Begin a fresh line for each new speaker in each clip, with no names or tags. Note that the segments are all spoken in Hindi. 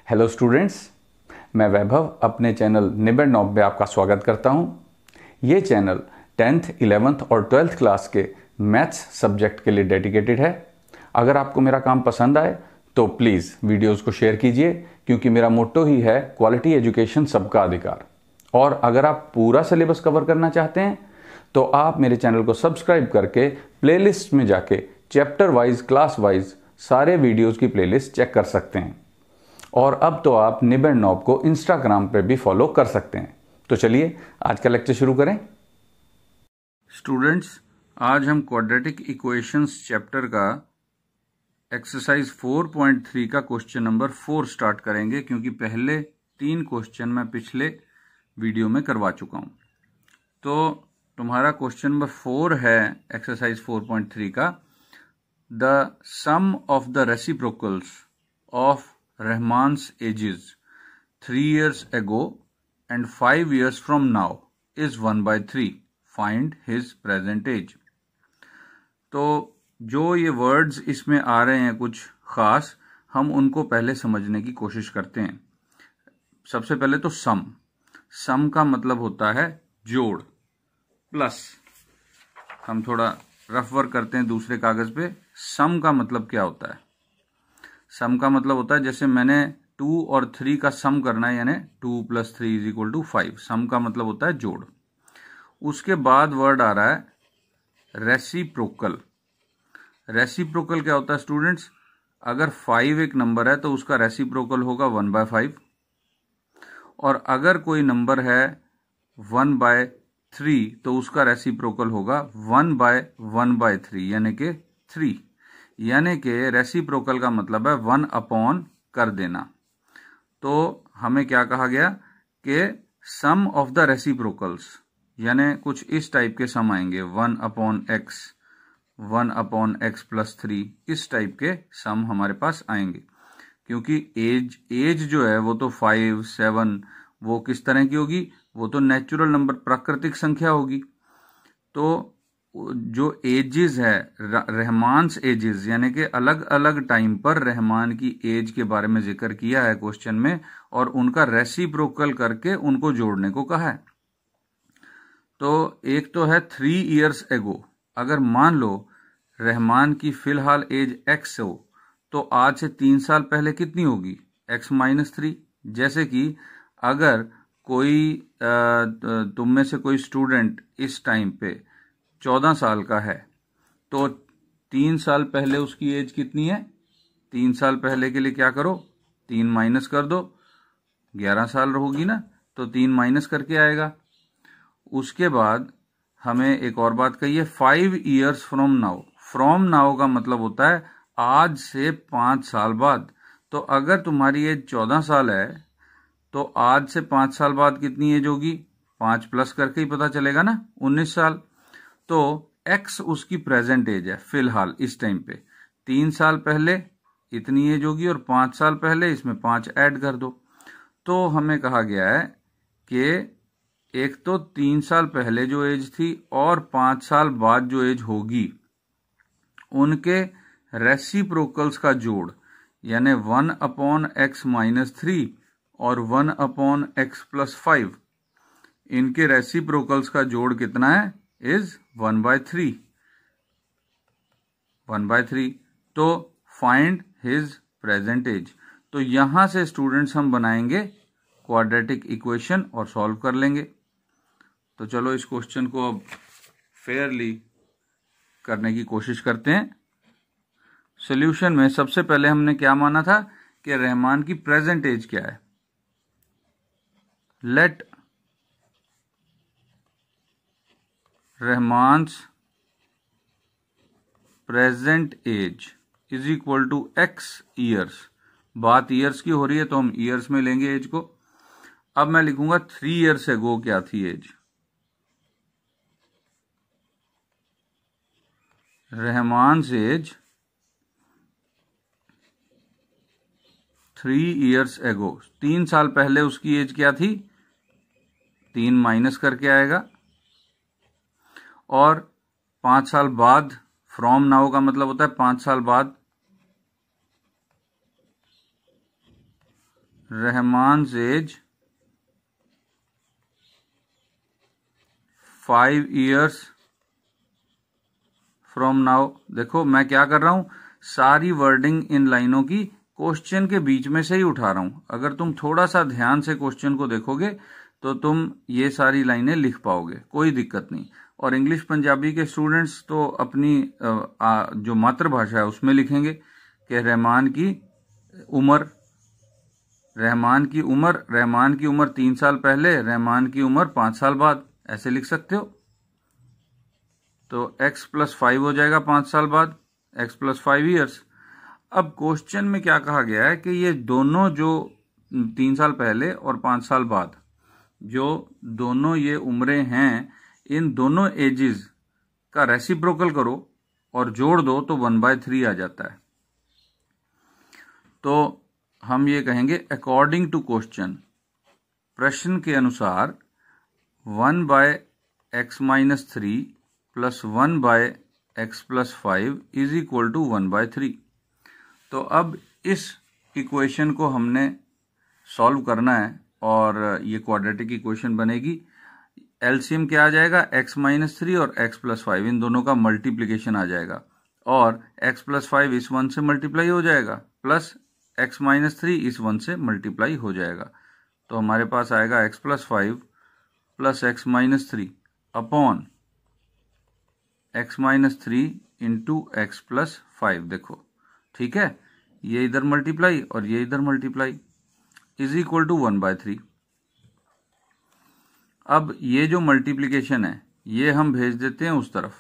हेलो स्टूडेंट्स, मैं वैभव अपने चैनल निबेड़ नॉब में आपका स्वागत करता हूं। ये चैनल 10th, 11th और 12th क्लास के मैथ्स सब्जेक्ट के लिए डेडिकेटेड है। अगर आपको मेरा काम पसंद आए तो प्लीज़ वीडियोस को शेयर कीजिए, क्योंकि मेरा मोट्टो ही है क्वालिटी एजुकेशन सबका अधिकार। और अगर आप पूरा सिलेबस कवर करना चाहते हैं तो आप मेरे चैनल को सब्सक्राइब करके प्लेलिस्ट में जाके चैप्टर वाइज, क्लास वाइज सारे वीडियोज़ की प्लेलिस्ट चेक कर सकते हैं। और अब तो आप निबेड़ नॉब को इंस्टाग्राम पे भी फॉलो कर सकते हैं। तो चलिए आज का लेक्चर शुरू करें। स्टूडेंट्स, आज हम क्वाड्रेटिक इक्वेशंस चैप्टर का एक्सरसाइज 4.3 का क्वेश्चन नंबर 4 स्टार्ट करेंगे, क्योंकि पहले 3 क्वेश्चन मैं पिछले वीडियो में करवा चुका हूं। तो तुम्हारा क्वेश्चन नंबर 4 है एक्सरसाइज 4.3 का, the sum of the reciprocals of Rahman's ages 3 years ago and 5 years from now is 1/3. Find his present age. तो जो ये वर्ड्स इसमें आ रहे हैं कुछ खास, हम उनको पहले समझने की कोशिश करते हैं। सबसे पहले तो सम का मतलब होता है जोड़, प्लस हम थोड़ा रफ वर्क करते हैं दूसरे कागज पे। सम का मतलब क्या होता है? सम का मतलब होता है, जैसे मैंने 2 और 3 का सम करना है, यानी 2 + 3 = 5। सम का मतलब होता है जोड़। उसके बाद वर्ड आ रहा है रेसिप्रोकल। रेसिप्रोकल क्या होता है स्टूडेंट्स? अगर 5 एक नंबर है तो उसका रेसिप्रोकल होगा 1/5, और अगर कोई नंबर है 1/3 तो उसका रेसिप्रोकल होगा 1/1/3, यानी कि 3। यानी कि रेसिप्रोकल का मतलब है 1/, कर देना। तो हमें क्या कहा गया कि सम ऑफ द रेसिप्रोकल्स, यानी कुछ इस टाइप के सम आएंगे, 1/x, 1/x + 3, इस टाइप के सम हमारे पास आएंगे। क्योंकि एज जो है वो तो 5, 7, वो किस तरह की होगी? वो तो नेचुरल नंबर, प्राकृतिक संख्या होगी। तो जो एजेस है, रहमान्स एजेस, यानी कि अलग अलग टाइम पर रहमान की एज के बारे में जिक्र किया है क्वेश्चन में, और उनका रेसिप्रोकल करके उनको जोड़ने को कहा है। तो एक तो है 3 years ago। अगर मान लो रहमान की फिलहाल एज x हो, तो आज से 3 साल पहले कितनी होगी? x - 3। जैसे कि अगर कोई तुम में से कोई स्टूडेंट इस टाइम पे 14 साल का है, तो 3 साल पहले उसकी एज कितनी है? 3 साल पहले के लिए क्या करो? 3 माइनस कर दो, 11 साल होगी ना, तो 3 माइनस करके आएगा। उसके बाद हमें एक और बात कही है, 5 years from now। From now का मतलब होता है आज से 5 साल बाद। तो अगर तुम्हारी एज 14 साल है तो आज से 5 साल बाद कितनी एज होगी? 5 प्लस करके ही पता चलेगा ना, 19 साल। तो x उसकी प्रेजेंट एज है फिलहाल इस टाइम पे। 3 साल पहले इतनी एज होगी, और 5 साल पहले इसमें 5 ऐड कर दो। तो हमें कहा गया है कि एक तो 3 साल पहले जो एज थी और 5 साल बाद जो एज होगी, उनके रेसिप्रोकल्स का जोड़, यानी 1/x - 3 और 1/x + 5, इनके रेसिप्रोकल्स का जोड़ कितना है? इज 1/3। 1/3। तो फाइंड हिज प्रेजेंट एज। तो यहां से स्टूडेंट्स हम बनाएंगे क्वाड्रेटिक इक्वेशन और सॉल्व कर लेंगे। तो चलो इस क्वेश्चन को अब फेयरली करने की कोशिश करते हैं। सॉल्यूशन में सबसे पहले हमने क्या माना था कि रहमान की प्रेजेंट एज क्या है। Let Rahman's present age = x years. बात ईयर्स की हो रही है तो हम ईयर्स में लेंगे एज को। अब मैं लिखूंगा 3 years ago क्या थी age? Rahman's age 3 years ago, 3 साल पहले उसकी एज क्या थी? 3 माइनस करके आएगा, और 5 साल बाद, फ्रॉम नाउ का मतलब होता है 5 साल बाद, रहमान's एज 5 years फ्रॉम नाउ। देखो मैं क्या कर रहा हूं, सारी वर्डिंग इन लाइनों की क्वेश्चन के बीच में से ही उठा रहा हूं। अगर तुम थोड़ा सा ध्यान से क्वेश्चन को देखोगे तो तुम ये सारी लाइनें लिख पाओगे, कोई दिक्कत नहीं। और इंग्लिश पंजाबी के स्टूडेंट्स तो अपनी जो मातृभाषा है उसमें लिखेंगे कि रहमान की उम्र, रहमान की उम्र 3 साल पहले, रहमान की उम्र 5 साल बाद, ऐसे लिख सकते हो। तो x+5 हो जाएगा 5 साल बाद, x+5 ईयर्स। अब क्वेश्चन में क्या कहा गया है कि ये दोनों जो 3 साल पहले और 5 साल बाद जो दोनों ये उम्रें हैं, इन दोनों एजेस का रेसिप्रोकल करो और जोड़ दो तो 1/3 आ जाता है। तो हम ये कहेंगे अकॉर्डिंग टू क्वेश्चन, प्रश्न के अनुसार 1/x-3 plus 1/x+5 is equal to 1/3। तो अब इस इक्वेशन को हमने सॉल्व करना है और ये क्वाड्रेटिक इक्वेशन बनेगी। एलसीएम क्या आ जाएगा, x-3 और x+5 इन दोनों का मल्टीप्लिकेशन आ जाएगा और x+5 इस 1 से मल्टीप्लाई हो जाएगा प्लस x-3 इस 1 से मल्टीप्लाई हो जाएगा। तो हमारे पास आएगा x+5 plus x-3 upon x-3 into x+5। देखो ठीक है, ये इधर मल्टीप्लाई और ये इधर मल्टीप्लाई इज इक्वल टू 1/3। अब ये जो मल्टीप्लिकेशन है ये हम भेज देते हैं उस तरफ,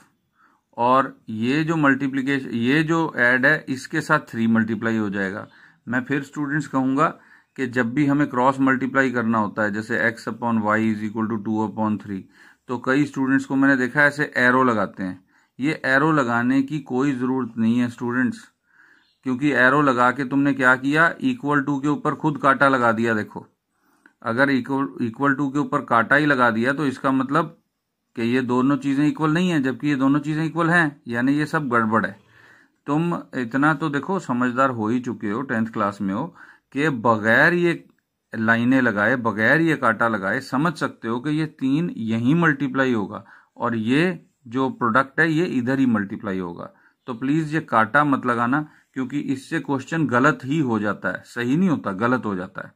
और ये जो मल्टीप्लिकेशन, ये जो ऐड है इसके साथ 3 मल्टीप्लाई हो जाएगा। मैं फिर स्टूडेंट्स कहूंगा कि जब भी हमें क्रॉस मल्टीप्लाई करना होता है, जैसे x/y इज इक्वल टू 2/3, तो कई स्टूडेंट्स को मैंने देखा है ऐसे एरो लगाते हैं। ये एरो लगाने की कोई ज़रूरत नहीं है स्टूडेंट्स, क्योंकि एरो लगा के तुमने क्या किया, इक्वल टू के ऊपर खुद कांटा लगा दिया। देखो अगर इक्वल टू के ऊपर कांटा ही लगा दिया तो इसका मतलब कि ये दोनों चीज़ें इक्वल नहीं है, जबकि ये दोनों चीज़ें इक्वल हैं, यानी ये सब गड़बड़ है। तुम इतना तो देखो समझदार हो ही चुके हो, 10th क्लास में हो, कि बगैर ये लाइनें लगाए, बगैर ये कांटा लगाए समझ सकते हो कि ये 3 यहीं मल्टीप्लाई होगा और ये जो प्रोडक्ट है ये इधर ही मल्टीप्लाई होगा। तो प्लीज़ ये कांटा मत लगाना, क्योंकि इससे क्वेश्चन गलत ही हो जाता है, सही नहीं होता, गलत हो जाता है।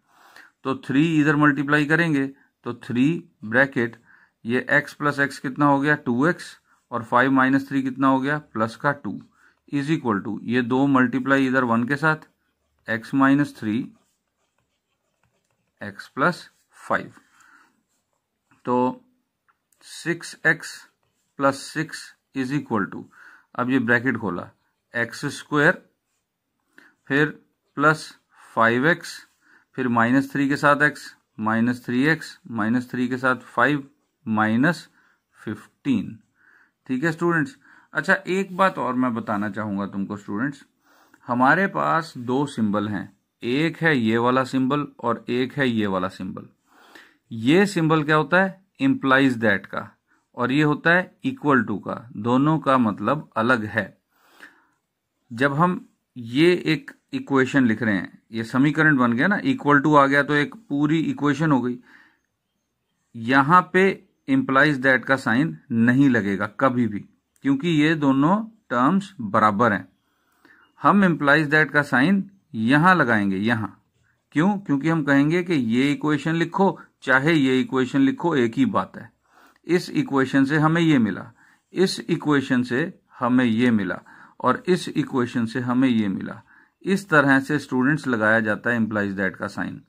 तो 3 इधर मल्टीप्लाई करेंगे तो 3 ब्रैकेट, ये x प्लस एक्स कितना हो गया 2x, और 5 - 3 कितना हो गया प्लस का 2 इज इक्वल टू, ये 2 मल्टीप्लाई इधर 1 के साथ, x - 3 x+5, तो 6x + 6 इज इक्वल टू, अब ये ब्रैकेट खोला, x², फिर प्लस 5x, फिर -3 के साथ x, -3x, -3 के साथ 5, -15। ठीक है स्टूडेंट्स। अच्छा एक बात और मैं बताना चाहूंगा तुमको स्टूडेंट्स, हमारे पास 2 सिंबल हैं, एक है ये वाला सिंबल और एक है ये वाला सिंबल। ये सिंबल क्या होता है, इंप्लाइज दैट का, और ये होता है इक्वल टू का। दोनों का मतलब अलग है। जब हम ये एक इक्वेशन लिख रहे हैं, ये समीकरण बन गया ना, इक्वल टू आ गया तो एक पूरी इक्वेशन हो गई। यहां पे इंप्लाइज दैट का साइन नहीं लगेगा कभी भी, क्योंकि ये दोनों टर्म्स बराबर हैं। हम इंप्लाइज दैट का साइन यहां लगाएंगे, यहां। क्यों? क्योंकि हम कहेंगे कि ये इक्वेशन लिखो चाहे ये इक्वेशन लिखो, एक ही बात है। इस इक्वेशन से हमें ये मिला, इस इक्वेशन से हमें ये मिला, और इस इक्वेशन से हमें ये मिला। इस तरह से स्टूडेंट्स लगाया जाता है इंप्लाइज दैट का साइन।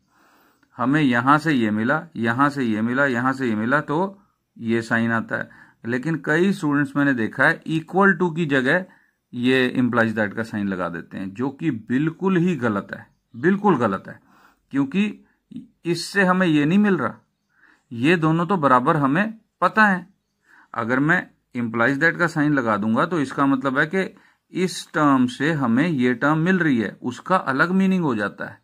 हमें यहां से ये मिला, यहां से ये मिला, यहां से ये मिला, तो ये साइन आता है। लेकिन कई स्टूडेंट्स मैंने देखा है इक्वल टू की जगह ये इंप्लाइज दैट का साइन लगा देते हैं, जो कि बिल्कुल ही गलत है, बिल्कुल गलत है। क्योंकि इससे हमें ये नहीं मिल रहा, ये दोनों तो बराबर हमें पता है। अगर मैं इंप्लाइज दैट का साइन लगा दूंगा तो इसका मतलब है कि इस टर्म से हमें ये टर्म मिल रही है, उसका अलग मीनिंग हो जाता है।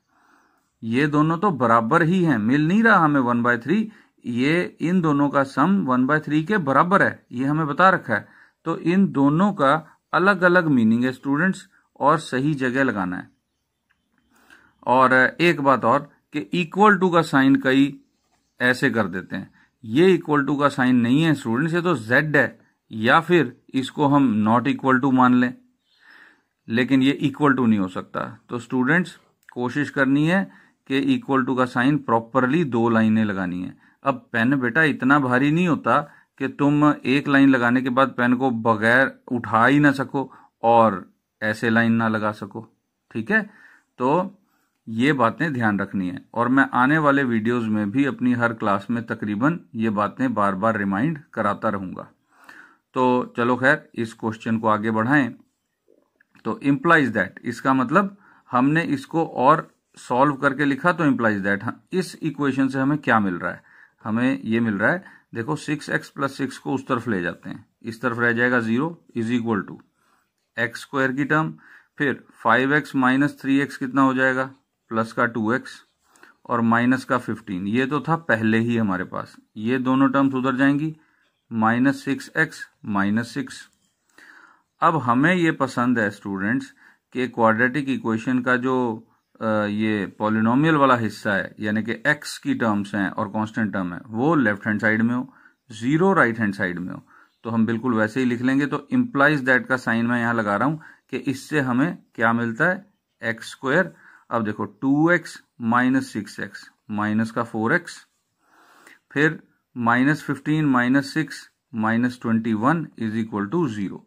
ये दोनों तो बराबर ही हैं, मिल नहीं रहा हमें 1/3, ये इन दोनों का सम 1/3 के बराबर है, ये हमें बता रखा है। तो इन दोनों का अलग अलग मीनिंग है स्टूडेंट्स, और सही जगह लगाना है। और एक बात और, कि इक्वल टू का साइन कई ऐसे कर देते हैं। ये इक्वल टू का साइन नहीं है स्टूडेंट्स, ये तो z है, या फिर इसको हम नॉट इक्वल टू मान लें, लेकिन ये इक्वल टू नहीं हो सकता। तो स्टूडेंट्स कोशिश करनी है कि इक्वल टू का साइन प्रॉपरली 2 लाइनें लगानी है। अब पेन बेटा इतना भारी नहीं होता कि तुम एक लाइन लगाने के बाद पेन को बगैर उठा ही ना सको और ऐसे लाइन ना लगा सको, ठीक है। तो ये बातें ध्यान रखनी है, और मैं आने वाले वीडियोस में भी अपनी हर क्लास में तकरीबन ये बातें बार बार रिमाइंड कराता रहूंगा। तो चलो खैर इस क्वेश्चन को आगे बढ़ाएं। तो इम्प्लाइज दैट, इसका मतलब हमने इसको और सॉल्व करके लिखा तो इम्प्लाइज दैट, इस इक्वेशन से हमें क्या मिल रहा है, हमें ये मिल रहा है, देखो 6x + 6 को उस तरफ ले जाते हैं, इस तरफ रह जाएगा 0 = x स्क्वायर की टर्म, फिर 5x - 3x कितना हो जाएगा, प्लस का 2x और माइनस का 15, ये तो था पहले ही हमारे पास, ये दोनों टर्म्स उधर जाएंगी, -6x - 6। अब हमें ये पसंद है स्टूडेंट्स कि क्वाड्रेटिक इक्वेशन का जो ये पॉलिनोमियल वाला हिस्सा है, यानी कि x की टर्म्स हैं और कांस्टेंट टर्म है, वो लेफ्ट हैंड साइड में हो, 0 राइट हैंड साइड में हो। तो हम बिल्कुल वैसे ही लिख लेंगे। तो इम्प्लाइज दैट का साइन मैं यहां लगा रहा हूं कि इससे हमें क्या मिलता है, x²। अब देखो 2x - 6x माइनस का 4x, फिर -15 - 6 -21 = 0।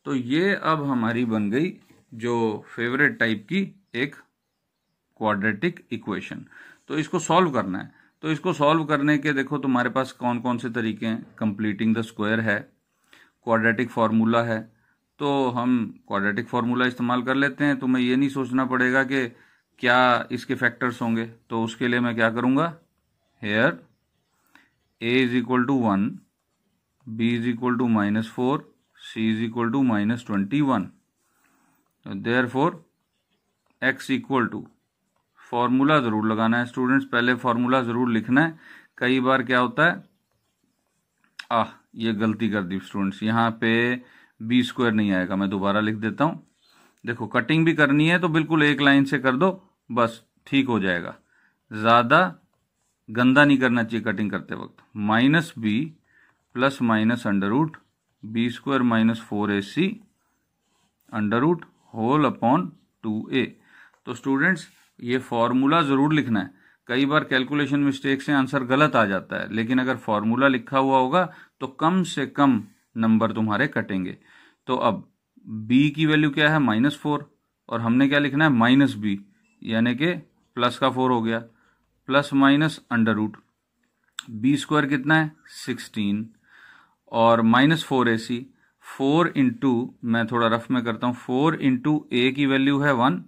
तो ये अब हमारी बन गई जो फेवरेट टाइप की एक क्वाड्रेटिक इक्वेशन। तो इसको सॉल्व करना है। तो इसको सॉल्व करने के देखो तुम्हारे पास कौन कौन से तरीके हैं, कंप्लीटिंग द स्क्वायर है, क्वाड्रेटिक फार्मूला है। तो हम क्वाड्रेटिक फार्मूला इस्तेमाल कर लेते हैं। तुम्हें ये नहीं सोचना पड़ेगा कि क्या इसके फैक्टर्स होंगे। तो उसके लिए मैं क्या करूंगा, here a = 1, b = -4, c = -21। Therefore x = formula जरूर लगाना है स्टूडेंट्स, पहले फॉर्मूला जरूर लिखना है। कई बार क्या होता है, ये गलती कर दी स्टूडेंट्स, यहाँ पे b² नहीं आएगा, मैं दोबारा लिख देता हूं। देखो कटिंग भी करनी है तो बिल्कुल एक लाइन से कर दो, बस ठीक हो जाएगा, ज्यादा गंदा नहीं करना चाहिए कटिंग करते वक्त। -b + √b² - 4ac √2a। तो स्टूडेंट्स ये फॉर्मूला जरूर लिखना है। कई बार कैलकुलेशन मिस्टेक से आंसर गलत आ जाता है, लेकिन अगर फॉर्मूला लिखा हुआ होगा तो कम से कम नंबर तुम्हारे कटेंगे। तो अब b की वैल्यू क्या है, -4, और हमने क्या लिखना है, -b, यानी कि प्लस का 4 हो गया, प्लस माइनस √ b² कितना है, 16, और -4ac, 4 इंटू, मैं थोड़ा रफ में करता हूं, 4 इंटू a की वैल्यू है 1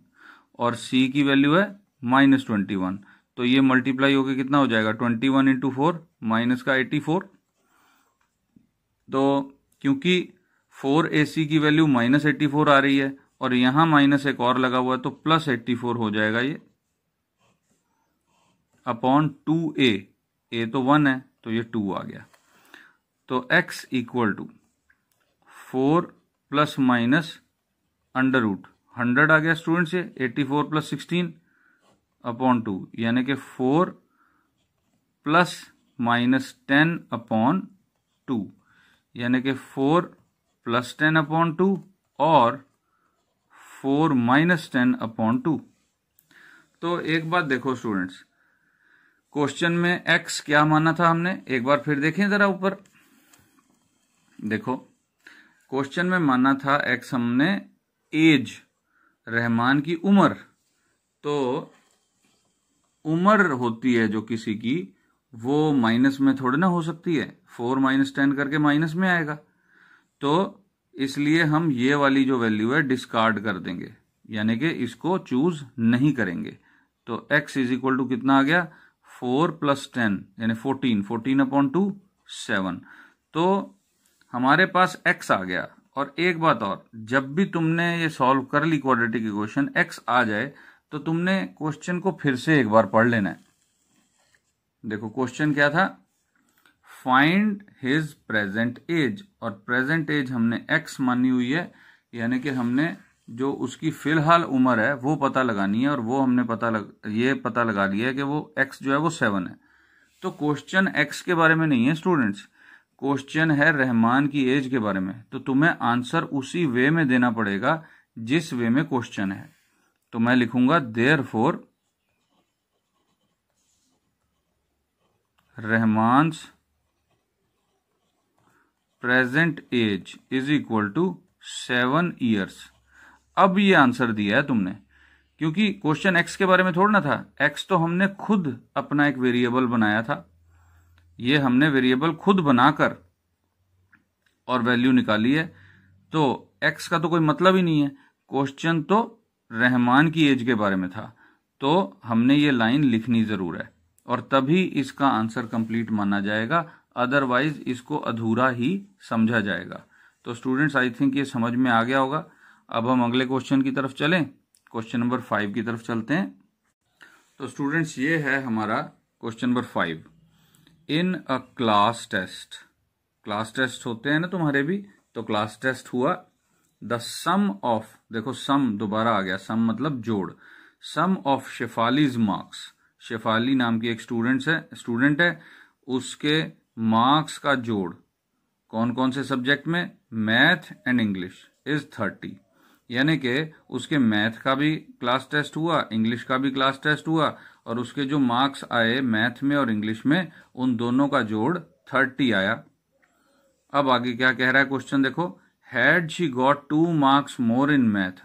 और c की वैल्यू है -21। तो ये मल्टीप्लाई होकर कितना हो जाएगा, 21 × 4 माइनस का 84। तो क्योंकि 4ac की वैल्यू -84 आ रही है और यहां माइनस एक और लगा हुआ है, तो +84 हो जाएगा ये अपॉन 2a। a तो 1 है तो ये 2 आ गया। तो x = 4 + -100 आ गया स्टूडेंट्स, ये 84 + 16 अपॉन 2, यानी कि 4 + -10/2, यानी कि 4 + 10/2 और 4 - 10/2। तो एक बात देखो स्टूडेंट्स, क्वेश्चन में x क्या माना था हमने, एक बार फिर देखें जरा ऊपर। देखो क्वेश्चन में माना था x हमने एज, रहमान की उम्र। तो उम्र होती है जो किसी की, वो माइनस में थोड़ी ना हो सकती है, 4 - 10 करके माइनस में आएगा। तो इसलिए हम ये वाली जो वैल्यू है डिस्कार्ड कर देंगे, यानी कि इसको चूज नहीं करेंगे। तो x = कितना आ गया, 4 + 10 यानी 14, 14/2 7। तो हमारे पास x आ गया। और एक बात और, जब भी तुमने ये सॉल्व कर ली क्वाड्रेटिक इक्वेशन, x आ जाए तो तुमने क्वेश्चन को फिर से एक बार पढ़ लेना है। देखो क्वेश्चन क्या था, फाइंड हिज प्रेजेंट एज, और प्रेजेंट एज हमने x मानी हुई है, यानी कि हमने जो उसकी फिलहाल उम्र है वो पता लगानी है, और वो हमने ये पता लगा लिया है कि वो x जो है वो 7 है। तो क्वेश्चन x के बारे में नहीं है स्टूडेंट्स, क्वेश्चन है रहमान की एज के बारे में। तो तुम्हें आंसर उसी वे में देना पड़ेगा जिस वे में क्वेश्चन है। तो मैं लिखूंगा therefore Rahman's present age is equal to 7 years. अब ये आंसर दिया है तुमने, क्योंकि क्वेश्चन एक्स के बारे में थोड़ा ना था। एक्स तो हमने खुद अपना एक वेरिएबल बनाया था, ये हमने वेरिएबल खुद बनाकर और वैल्यू निकाली है। तो एक्स का तो कोई मतलब ही नहीं है, क्वेश्चन तो रहमान की एज के बारे में था। तो हमने ये लाइन लिखनी जरूर है, और तभी इसका आंसर कंप्लीट माना जाएगा, अदरवाइज इसको अधूरा ही समझा जाएगा। तो स्टूडेंट्स आई थिंक ये समझ में आ गया होगा। अब हम अगले क्वेश्चन की तरफ चलें, क्वेश्चन नंबर 5 की तरफ चलते हैं। तो स्टूडेंट्स ये है हमारा question number 5। In a class test, class test होते हैं ना तुम्हारे भी, तो क्लास टेस्ट हुआ। द सम ऑफ, देखो सम दोबारा आ गया, सम मतलब जोड़। Sum of Shefali's marks, Shefali नाम की एक स्टूडेंट है, उसके मार्क्स का जोड़ कौन कौन से सब्जेक्ट में, मैथ एंड इंग्लिश, इज 30। यानी कि उसके मैथ का भी क्लास टेस्ट हुआ, इंग्लिश का भी क्लास टेस्ट हुआ, और उसके जो मार्क्स आए मैथ में और इंग्लिश में, उन दोनों का जोड़ 30 आया। अब आगे क्या कह रहा है क्वेश्चन देखो, had she got 2 marks more in math,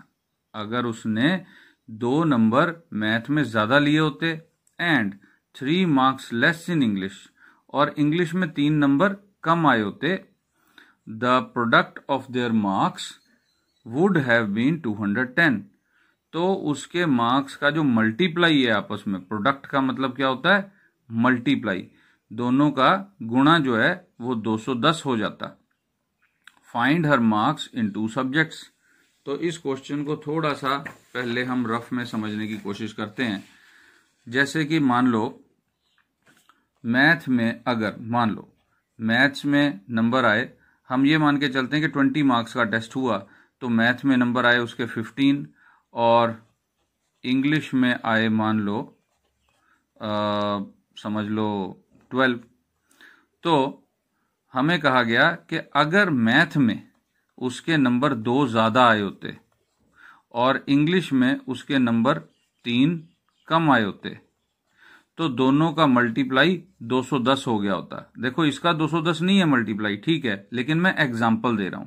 अगर उसने 2 नंबर मैथ में ज्यादा लिए होते, and 3 marks less in English, और इंग्लिश में 3 नंबर कम आए होते, the product of their marks would have been 210। तो उसके मार्क्स का जो मल्टीप्लाई है आपस में, प्रोडक्ट का मतलब क्या होता है, मल्टीप्लाई, दोनों का गुणा जो है वो 210 हो जाता। Find her marks in 2 subjects. तो इस क्वेश्चन को थोड़ा सा पहले हम रफ में समझने की कोशिश करते हैं। जैसे कि मान लो मैथ में, अगर मान लो मैथ्स में नंबर आए, हम ये मान के चलते हैं कि 20 मार्क्स का टेस्ट हुआ, तो मैथ में नंबर आए उसके 15, और इंग्लिश में आए मान लो समझ लो 12। तो हमें कहा गया कि अगर मैथ में उसके नंबर 2 ज्यादा आए होते और इंग्लिश में उसके नंबर 3 कम आए होते, तो दोनों का मल्टीप्लाई 210 हो गया होता। देखो इसका 210 नहीं है मल्टीप्लाई, ठीक है, लेकिन मैं एग्जाम्पल दे रहा हूं।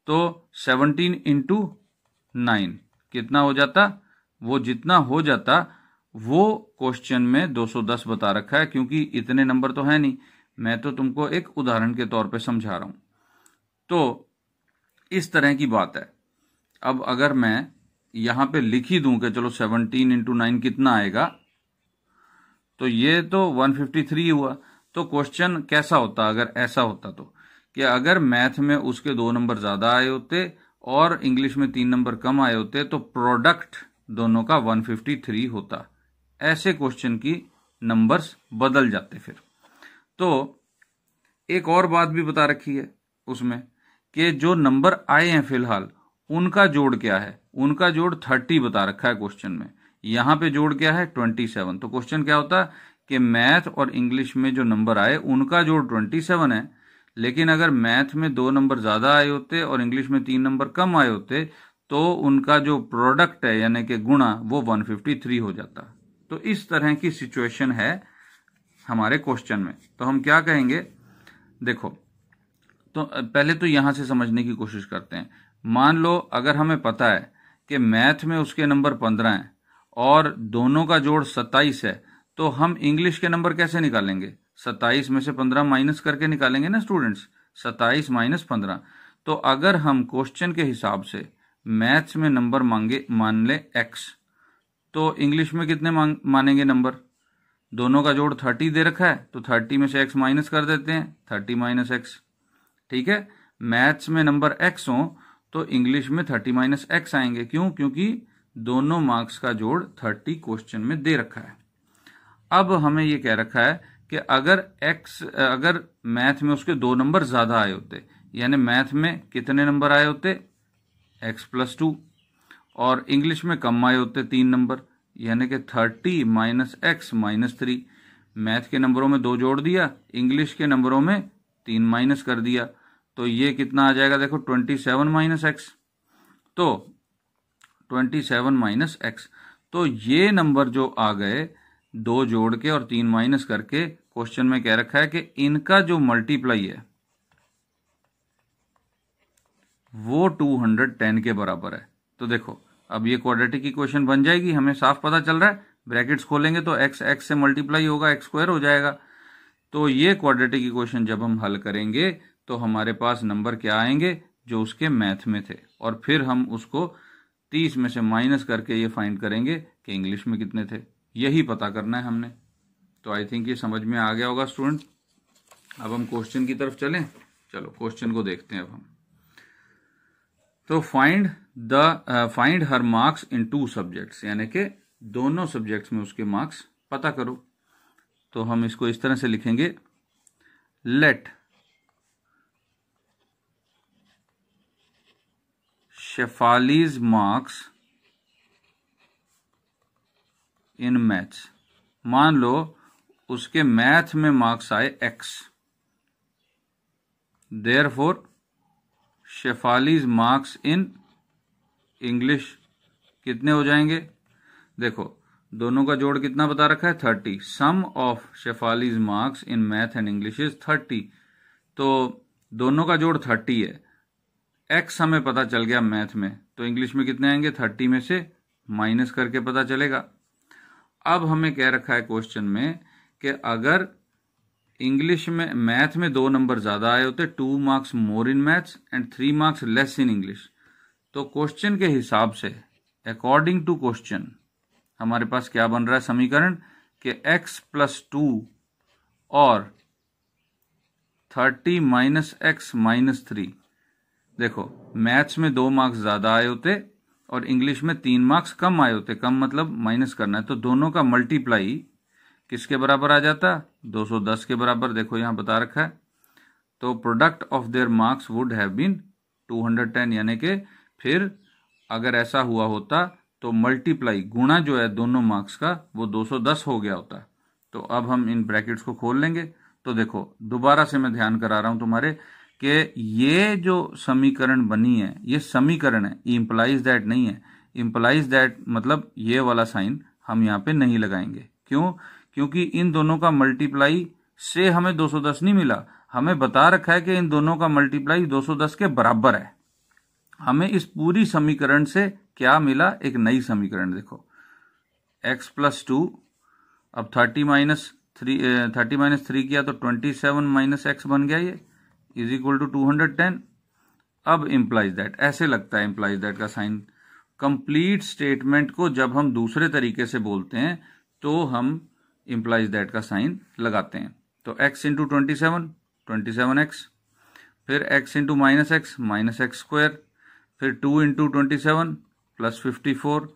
तो 17 इंटू 9 कितना हो जाता, वो जितना हो जाता वो क्वेश्चन में 210 बता रखा है, क्योंकि इतने नंबर तो है नहीं, मैं तो तुमको एक उदाहरण के तौर पे समझा रहा हूं। तो इस तरह की बात है। अब अगर मैं यहां पे लिख ही दूं कि चलो 17 इंटू 9 कितना आएगा, तो ये तो 153 हुआ। तो क्वेश्चन कैसा होता अगर ऐसा होता, तो कि अगर मैथ में उसके 2 नंबर ज्यादा आए होते और इंग्लिश में 3 नंबर कम आए होते, तो प्रोडक्ट दोनों का 153 होता। ऐसे क्वेश्चन की नंबर्स बदल जाते फिर। तो एक और बात भी बता रखी है उसमें कि जो नंबर आए हैं फिलहाल उनका जोड़ क्या है, उनका जोड़ 30 बता रखा है क्वेश्चन में। यहां पे जोड़ क्या है 27। तो क्वेश्चन क्या होता है कि मैथ और इंग्लिश में जो नंबर आए उनका जोड़ 27 है, लेकिन अगर मैथ में 2 नंबर ज्यादा आए होते और इंग्लिश में 3 नंबर कम आए होते, तो उनका जो प्रोडक्ट है यानी कि गुणा वो 153 हो जाता। तो इस तरह की सिचुएशन है हमारे क्वेश्चन में। तो हम क्या कहेंगे, देखो तो पहले तो यहां से समझने की कोशिश करते हैं। मान लो अगर हमें पता है कि मैथ में उसके नंबर 15 हैं और दोनों का जोड़ 27 है, तो हम इंग्लिश के नंबर कैसे निकालेंगे, 27 में से 15 माइनस करके निकालेंगे ना स्टूडेंट्स, 27 माइनस 15। तो अगर हम क्वेश्चन के हिसाब से मैथ्स में नंबर मान ले x, तो इंग्लिश में कितने मानेंगे नंबर, दोनों का जोड़ 30 दे रखा है, तो 30 में से x माइनस कर देते हैं, 30 माइनस x। ठीक है, मैथ्स में नंबर x हो तो इंग्लिश में 30 माइनस x आएंगे। क्यों, क्योंकि दोनों मार्क्स का जोड़ 30 क्वेश्चन में दे रखा है। अब हमें यह कह रखा है कि अगर मैथ में उसके 2 नंबर ज्यादा आए होते, यानी मैथ में कितने नंबर आए होते, x+2, और इंग्लिश में कम आए होते 3 नंबर, यानी कि 30 माइनस एक्स माइनस 3। मैथ के नंबरों में 2 जोड़ दिया, इंग्लिश के नंबरों में 3 माइनस कर दिया, तो ये कितना आ जाएगा देखो 27 माइनस एक्स। तो 27 माइनस एक्स, तो ये नंबर जो आ गए 2 जोड़ के और 3 माइनस करके, क्वेश्चन में कह रखा है कि इनका जो मल्टीप्लाई है वो 210 के बराबर है। तो देखो अब ये क्वाड्रेटिक इक्वेशन बन जाएगी, हमें साफ पता चल रहा है। ब्रैकेट्स खोलेंगे तो एक्स एक्स से मल्टीप्लाई होगा, एक्स स्क्वायर हो जाएगा। तो ये क्वाड्रेटिक इक्वेशन जब हम हल करेंगे तो हमारे पास नंबर क्या आएंगे जो उसके मैथ में थे, और फिर हम उसको 30 में से माइनस करके ये फाइंड करेंगे कि इंग्लिश में कितने थे। यही पता करना है हमने। तो आई थिंक ये समझ में आ गया होगा स्टूडेंट। अब हम क्वेश्चन की तरफ चलें। चलो क्वेश्चन को देखते हैं अब हम। तो find her marks in 2 subjects, यानी कि दोनों सब्जेक्ट्स में उसके मार्क्स पता करो। तो हम इसको इस तरह से लिखेंगे, let Shefali's marks in maths. मान लो उसके मैथ में मार्क्स आए x, therefore Shefali's marks in English कितने हो जाएंगे। देखो दोनों का जोड़ कितना बता रखा है 30। Sum of Shefali's marks in math and English is 30। तो दोनों का जोड़ 30 है। x हमें पता चल गया मैथ में, तो इंग्लिश में कितने आएंगे 30 में से माइनस करके पता चलेगा। अब हमें कह रखा है क्वेश्चन में कि अगर इंग्लिश में मैथ में 2 नंबर ज्यादा आए होते, 2 marks more in maths and 3 marks less in English, तो क्वेश्चन के हिसाब से अकॉर्डिंग टू क्वेश्चन हमारे पास क्या बन रहा है समीकरण कि x प्लस 2 और 30 माइनस एक्स माइनस 3। देखो मैथ्स में 2 मार्क्स ज्यादा आए होते और इंग्लिश में 3 मार्क्स कम आए होते। कम मतलब माइनस करना है, तो दोनों का मल्टीप्लाई किसके बराबर आ जाता 210 के बराबर। देखो यहां बता रखा है। तो product of their marks would have been 210, यानी कि फिर अगर ऐसा हुआ होता तो मल्टीप्लाई गुणा जो है दोनों मार्क्स का वो 210 हो गया होता। तो अब हम इन ब्रैकेट्स को खोल लेंगे। तो देखो दोबारा से मैं ध्यान करा रहा हूं तुम्हारे कि ये जो समीकरण बनी है ये समीकरण है, इंप्लाइज दैट नहीं है। इंप्लाइज दैट मतलब ये वाला साइन हम यहाँ पे नहीं लगाएंगे। क्यों? क्योंकि इन दोनों का मल्टीप्लाई से हमें 210 नहीं मिला, हमें बता रखा है कि इन दोनों का मल्टीप्लाई 210 के बराबर है। हमें इस पूरी समीकरण से क्या मिला, एक नई समीकरण। देखो x प्लस 2, अब 30 माइनस 3 किया तो 27 माइनस एक्स बन गया, ये इज इक्वल टू 210। अब इम्प्लाइज दैट, ऐसे लगता है इम्प्लाइज दैट का साइन। कंप्लीट स्टेटमेंट को जब हम दूसरे तरीके से बोलते हैं तो हम इम्प्लाइज दैट का साइन लगाते हैं। तो x इंटू 27x, फिर x into minus x square, फिर 2 into 27 plus 54,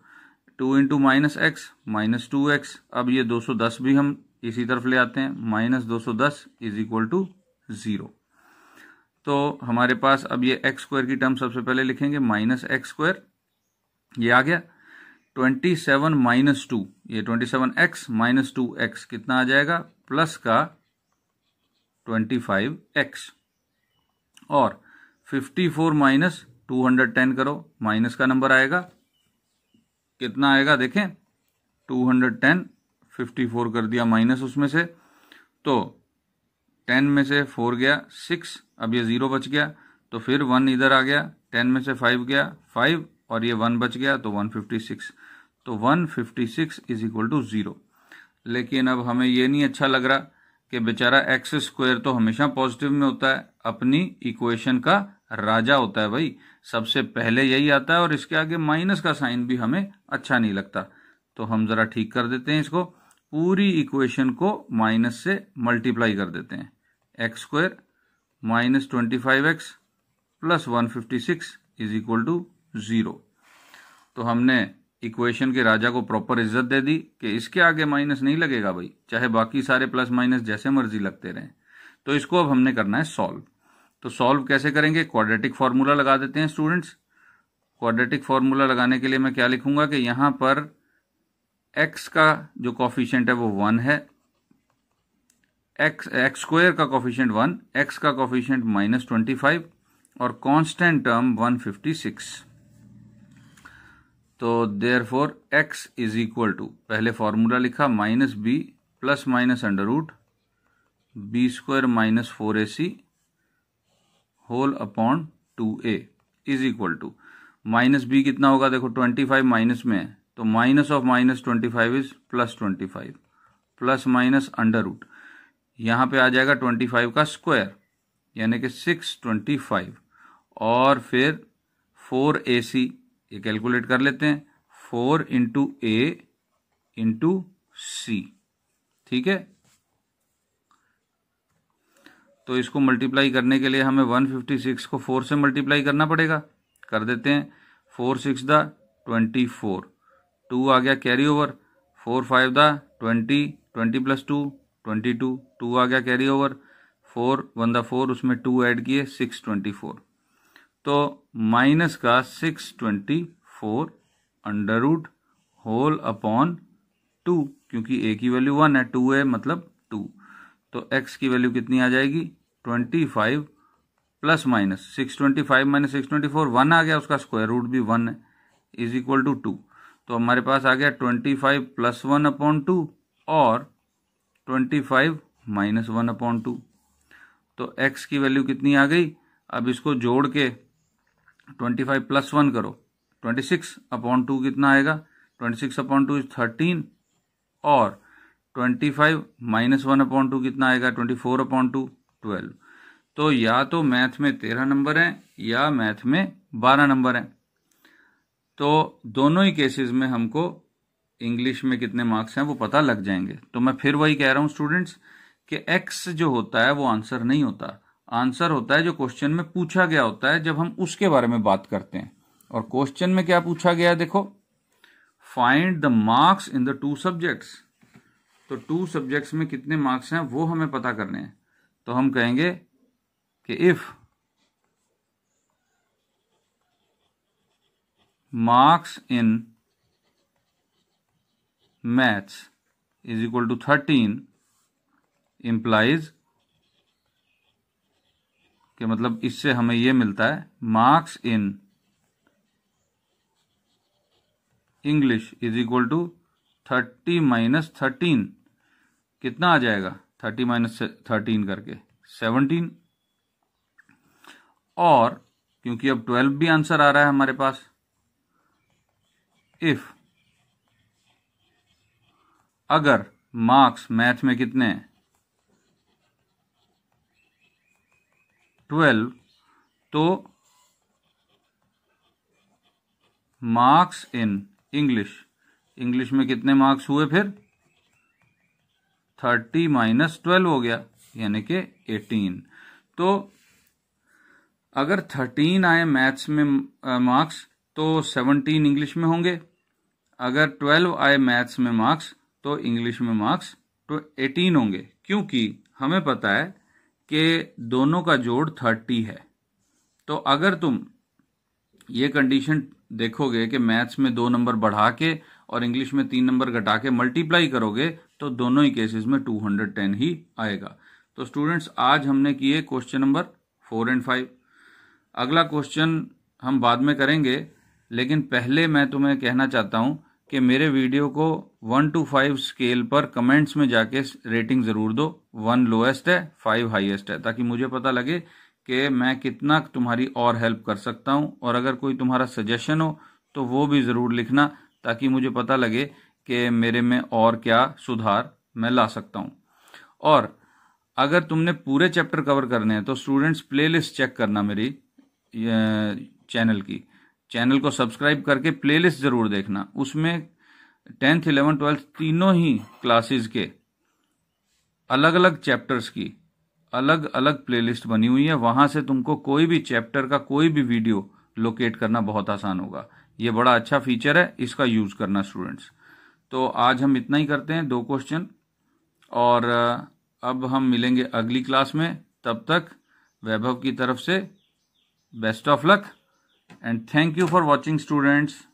2 into minus x minus 2x। अब ये 210 भी हम इसी तरफ ले आते हैं, माइनस 210 इज इक्वल टू 0। तो हमारे पास अब ये एक्स स्क्वायर की टर्म सबसे पहले लिखेंगे, माइनस एक्स स्क्वायर, ये आ गया 27 माइनस 2, ये 27x माइनस 2x कितना आ जाएगा प्लस का 25x, और 54 माइनस 210 करो, माइनस का नंबर आएगा, कितना आएगा देखें 210, 54 कर दिया माइनस उसमें से, तो 10 में से 4 गया 6, अब ये 0 बच गया, तो फिर 1 इधर आ गया, 10 में से 5 गया 5, और ये 1 बच गया तो 156, तो 156 इज इक्वल टू 0। लेकिन अब हमें ये नहीं अच्छा लग रहा कि बेचारा एक्स स्क्वायर तो हमेशा पॉजिटिव में होता है, अपनी इक्वेशन का राजा होता है भाई, सबसे पहले यही आता है, और इसके आगे माइनस का साइन भी हमें अच्छा नहीं लगता। तो हम जरा ठीक कर देते हैं इसको, पूरी इक्वेशन को माइनस से मल्टीप्लाई कर देते हैं। X square minus 25x plus 156 is equal to 0। तो हमने इक्वेशन के राजा को प्रॉपर इज्जत दे दी कि इसके आगे माइनस नहीं लगेगा भाई, चाहे बाकी सारे प्लस माइनस जैसे मर्जी लगते रहें। तो इसको अब हमने करना है सॉल्व। तो सॉल्व कैसे करेंगे, क्वाड्रेटिक फॉर्मूला लगा देते हैं स्टूडेंट्स। क्वाड्रेटिक फॉर्मूला लगाने के लिए मैं क्या लिखूंगा कि यहां पर x का जो कॉफिशिएंट है वो 1 है, x स्क्वायर का कॉफिशिएंट 1, x का कॉफिशिएंट -25 और कांस्टेंट टर्म 156। तो therefore x is equal to, पहले फॉर्मूला लिखा -b plus minus under root b square -4ac whole upon 2a is equal to -b कितना होगा, देखो 25 माइनस में है तो minus of -25 is +25 plus minus under root, यहां पे आ जाएगा 25 का स्क्वायर यानी कि 625 और फिर 4ac, ये कैलकुलेट कर लेते हैं, 4 इंटू a इंटू c, ठीक है। तो इसको मल्टीप्लाई करने के लिए हमें 156 को 4 से मल्टीप्लाई करना पड़ेगा, कर देते हैं। 4 6 दा 24, 2 आ गया कैरी ओवर, 4 5 दा 20, 20 प्लस 2 22, 2 आ गया कैरी ओवर, 4 1 दा 4, उसमें 2 ऐड किए 624। तो माइनस का 624 अंडर रूट होल अपॉन 2, क्योंकि a की वैल्यू 1 है, 2 है मतलब 2, तो x की वैल्यू कितनी आ जाएगी 25 प्लस माइनस 625 माइनस 624, 1 आ गया, उसका स्क्वायर रूट भी 1 है, इज इक्वल टू 2। तो हमारे पास आ गया 25 प्लस 1 अपॉन 2 और 25 माइनस 1 अपॉन 2। तो x की वैल्यू कितनी आ गई, अब इसको जोड़ के 25 प्लस 1 करो, 26 अपॉन 2 कितना आएगा, 26 अपॉन 2 इज 13 और 25 माइनस 1 अपॉन 2 कितना आएगा, 24 अपॉन 2 12। तो या तो मैथ में 13 नंबर हैं या मैथ में 12 नंबर हैं। तो दोनों ही केसेस में हमको इंग्लिश में कितने मार्क्स हैं वो पता लग जाएंगे। तो मैं फिर वही कह रहा हूं स्टूडेंट्स कि एक्स जो होता है वो आंसर नहीं होता, आंसर होता है जो क्वेश्चन में पूछा गया होता है जब हम उसके बारे में बात करते हैं। और क्वेश्चन में क्या पूछा गया है, देखो, find the marks in the 2 subjects. तो 2 सब्जेक्ट्स में कितने मार्क्स हैं वो हमें पता करने हैं। तो हम कहेंगे कि if marks in maths is equal to 13 implies कि मतलब इससे हमें यह मिलता है marks in English is equal to 30 minus 13, कितना आ जाएगा 30 माइनस 13 करके 17। और क्योंकि अब 12 भी आंसर आ रहा है हमारे पास, इफ अगर मार्क्स मैथ में कितने हैं 12, तो मार्क्स इन इंग्लिश में कितने मार्क्स हुए, फिर 30 माइनस 12 हो गया यानी कि 18। तो अगर 13 आए मैथ्स में मार्क्स तो 17 इंग्लिश में होंगे, अगर 12 आए मैथ्स में मार्क्स तो इंग्लिश में मार्क्स तो 18 होंगे, क्योंकि हमें पता है कि दोनों का जोड़ 30 है। तो अगर तुम ये कंडीशन देखोगे कि मैथ्स में 2 नंबर बढ़ा के और इंग्लिश में 3 नंबर घटा के मल्टीप्लाई करोगे तो दोनों ही केसेस में 210 ही आएगा। तो स्टूडेंट्स आज हमने किए क्वेश्चन नंबर 4 और 5। अगला क्वेश्चन हम बाद में करेंगे, लेकिन पहले मैं तुम्हें कहना चाहता हूं कि मेरे वीडियो को 1 to 5 स्केल पर कमेंट्स में जाके रेटिंग जरूर दो। 1 लोएस्ट है, 5 हाईएस्ट है, ताकि मुझे पता लगे कि मैं कितना तुम्हारी और हेल्प कर सकता हूं। और अगर कोई तुम्हारा सजेशन हो तो वो भी जरूर लिखना, ताकि मुझे पता लगे कि मेरे में और क्या सुधार मैं ला सकता हूं। और अगर तुमने पूरे चैप्टर कवर करने हैं तो स्टूडेंट्स प्लेलिस्ट चेक करना मेरी चैनल को सब्सक्राइब करके प्लेलिस्ट जरूर देखना। उसमें 10th 11th 12th तीनों ही क्लासेस के अलग अलग चैप्टर्स की अलग अलग प्लेलिस्ट बनी हुई है। वहां से तुमको कोई भी चैप्टर का कोई भी वीडियो लोकेट करना बहुत आसान होगा। ये बड़ा अच्छा फीचर है, इसका यूज करना स्टूडेंट्स। तो आज हम इतना ही करते हैं, 2 क्वेश्चन, और अब हम मिलेंगे अगली क्लास में। तब तक वैभव की तरफ से best of luck. and thank you for watching students.